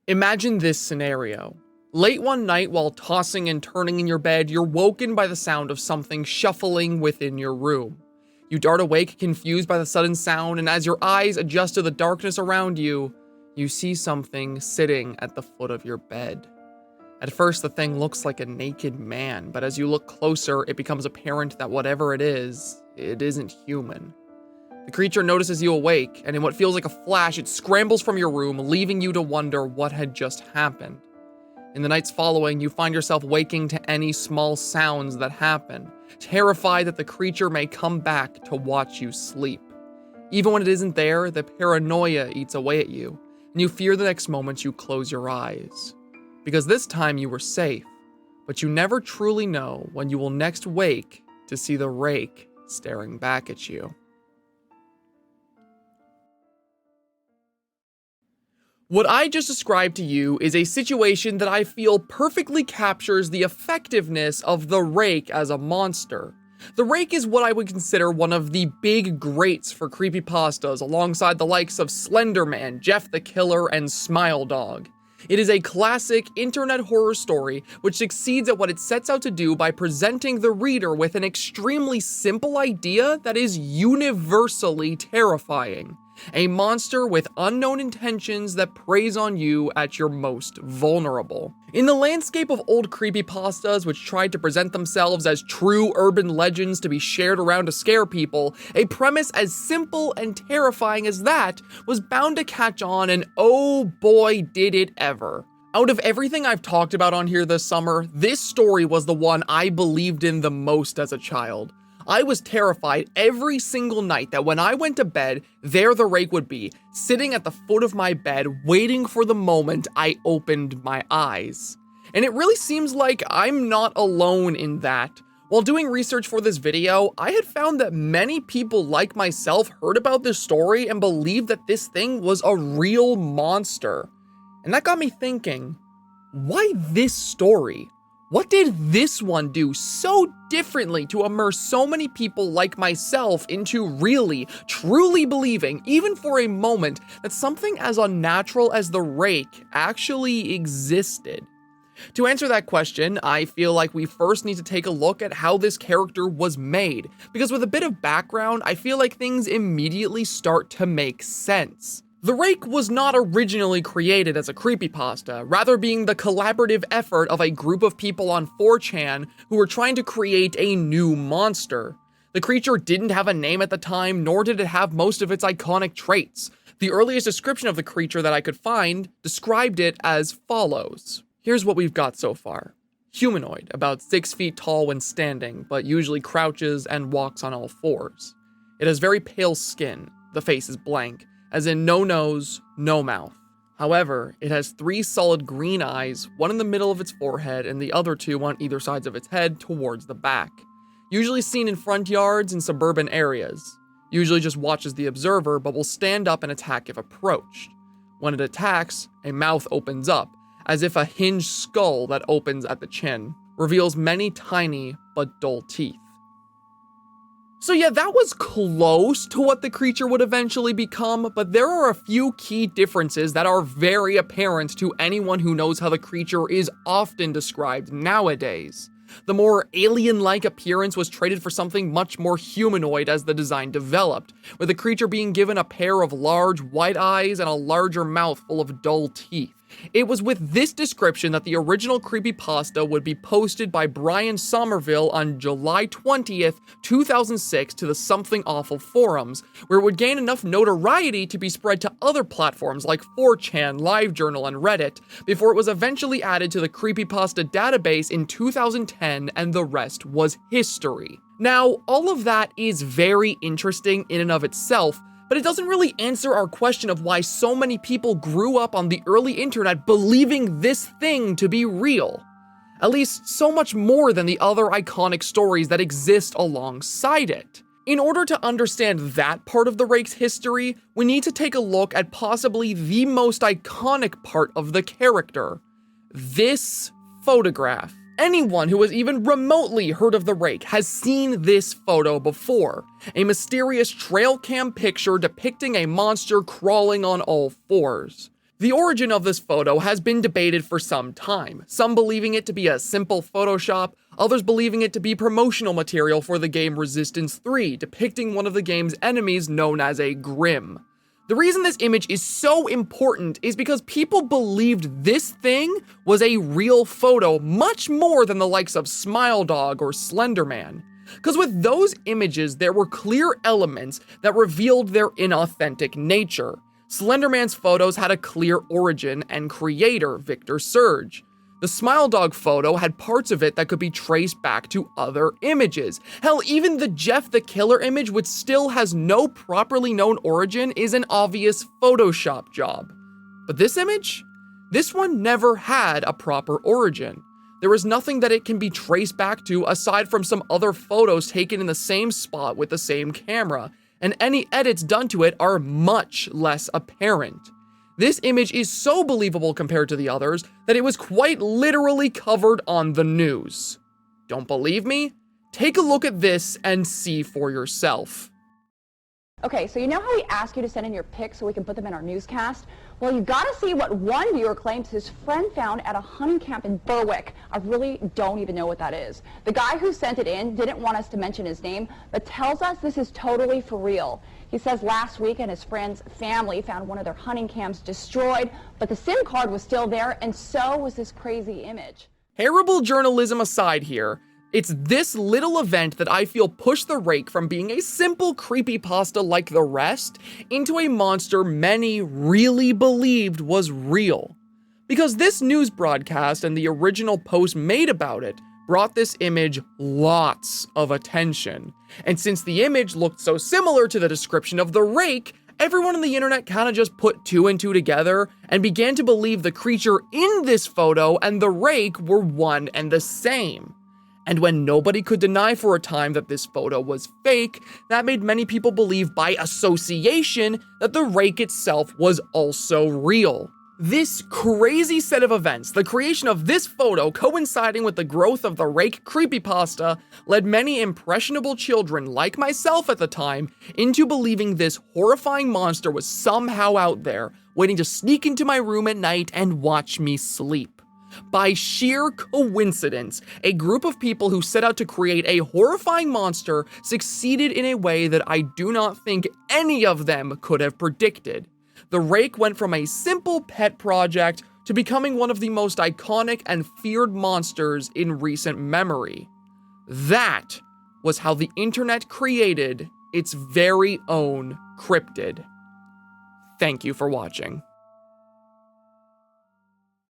Imagine this scenario. Late one night while tossing and turning in your bed, you're woken by the sound of something shuffling within your room. You dart awake, confused by the sudden sound, and as your eyes adjust to the darkness around you, you see something sitting at the foot of your bed. At first, the thing looks like a naked man, but as you look closer, it becomes apparent that whatever it isn't human. The creature notices you awake, and in what feels like a flash, it scrambles from your room, leaving you to wonder what had just happened. In the nights following, you find yourself waking to any small sounds that happen, terrified that the creature may come back to watch you sleep. Even when it isn't there, the paranoia eats away at you, and you fear the next moment you close your eyes. Because this time you were safe, but you never truly know when you will next wake to see the Rake staring back at you. What I just described to you is a situation that I feel perfectly captures the effectiveness of the Rake as a monster. The Rake is what I would consider one of the big greats for creepypastas, alongside the likes of Slender Man, Jeff the Killer, and Smile Dog. It is a classic internet horror story which succeeds at what it sets out to do by presenting the reader with an extremely simple idea that is universally terrifying. A monster with unknown intentions that preys on you at your most vulnerable. In the landscape of old creepypastas which tried to present themselves as true urban legends to be shared around to scare people, a premise as simple and terrifying as that was bound to catch on, and oh boy did it ever. Out of everything I've talked about on here this summer, this story was the one I believed in the most as a child. I was terrified every single night that when I went to bed, there the Rake would be, sitting at the foot of my bed, waiting for the moment I opened my eyes. And it really seems like I'm not alone in that. While doing research for this video, I had found that many people like myself heard about this story and believed that this thing was a real monster. And that got me thinking, why this story? What did this one do so differently to immerse so many people like myself into really, truly believing, even for a moment, that something as unnatural as the Rake actually existed? To answer that question, I feel like we first need to take a look at how this character was made, because with a bit of background, I feel like things immediately start to make sense. The Rake was not originally created as a creepypasta, rather being the collaborative effort of a group of people on 4chan who were trying to create a new monster. The creature didn't have a name at the time, nor did it have most of its iconic traits. The earliest description of the creature that I could find described it as follows. Here's what we've got so far. Humanoid, about 6 feet tall when standing, but usually crouches and walks on all fours. It has very pale skin, the face is blank, as in no nose, no mouth. However, it has 3 solid green eyes, one in the middle of its forehead and the other 2 on either sides of its head towards the back. Usually seen in front yards and suburban areas. Usually just watches the observer, but will stand up and attack if approached. When it attacks, a mouth opens up, as if a hinged skull that opens at the chin, reveals many tiny but dull teeth. So yeah, that was close to what the creature would eventually become, but there are a few key differences that are very apparent to anyone who knows how the creature is often described nowadays. The more alien-like appearance was traded for something much more humanoid as the design developed, with the creature being given a pair of large white eyes and a larger mouth full of dull teeth. It was with this description that the original creepypasta would be posted by Brian Somerville on July 20th, 2006 to the Something Awful forums, where it would gain enough notoriety to be spread to other platforms like 4chan, LiveJournal, and Reddit, before it was eventually added to the creepypasta database in 2010, and the rest was history. Now, all of that is very interesting in and of itself, but it doesn't really answer our question of why so many people grew up on the early internet believing this thing to be real. At least so much more than the other iconic stories that exist alongside it. In order to understand that part of the Rake's history, we need to take a look at possibly the most iconic part of the character. This photograph. Anyone who has even remotely heard of the Rake has seen this photo before. A mysterious trail cam picture depicting a monster crawling on all fours. The origin of this photo has been debated for some time, some believing it to be a simple Photoshop, others believing it to be promotional material for the game Resistance 3, depicting one of the game's enemies known as a Grim. The reason this image is so important is because people believed this thing was a real photo much more than the likes of Smile Dog or Slenderman. Because with those images, there were clear elements that revealed their inauthentic nature. Slenderman's photos had a clear origin and creator, Victor Surge. The Smile Dog photo had parts of it that could be traced back to other images. Hell, even the Jeff the Killer image, which still has no properly known origin, is an obvious Photoshop job. But this image? This one never had a proper origin. There is nothing that it can be traced back to aside from some other photos taken in the same spot with the same camera, and any edits done to it are much less apparent. This image is so believable compared to the others that it was quite literally covered on the news. Don't believe me? Take a look at this and see for yourself. Okay, so you know how we ask you to send in your pics so we can put them in our newscast? Well, you gotta see what one viewer claims his friend found at a hunting camp in Berwick. I really don't even know what that is. The guy who sent it in didn't want us to mention his name, but tells us this is totally for real. He says last weekend his friend's family found one of their hunting camps destroyed, but the SIM card was still there, and so was this crazy image. Terrible journalism aside here, it's this little event that I feel pushed the Rake from being a simple creepypasta like the rest into a monster many really believed was real. Because this news broadcast and the original post made about it brought this image lots of attention. And since the image looked so similar to the description of the Rake, everyone on the internet kind of just put two and two together and began to believe the creature in this photo and the Rake were one and the same. And when nobody could deny for a time that this photo was fake, that made many people believe by association that the Rake itself was also real. This crazy set of events, the creation of this photo coinciding with the growth of the Rake creepypasta, led many impressionable children like myself at the time into believing this horrifying monster was somehow out there, waiting to sneak into my room at night and watch me sleep. By sheer coincidence, a group of people who set out to create a horrifying monster succeeded in a way that I do not think any of them could have predicted. The Rake went from a simple pet project to becoming one of the most iconic and feared monsters in recent memory. That was how the internet created its very own cryptid. Thank you for watching.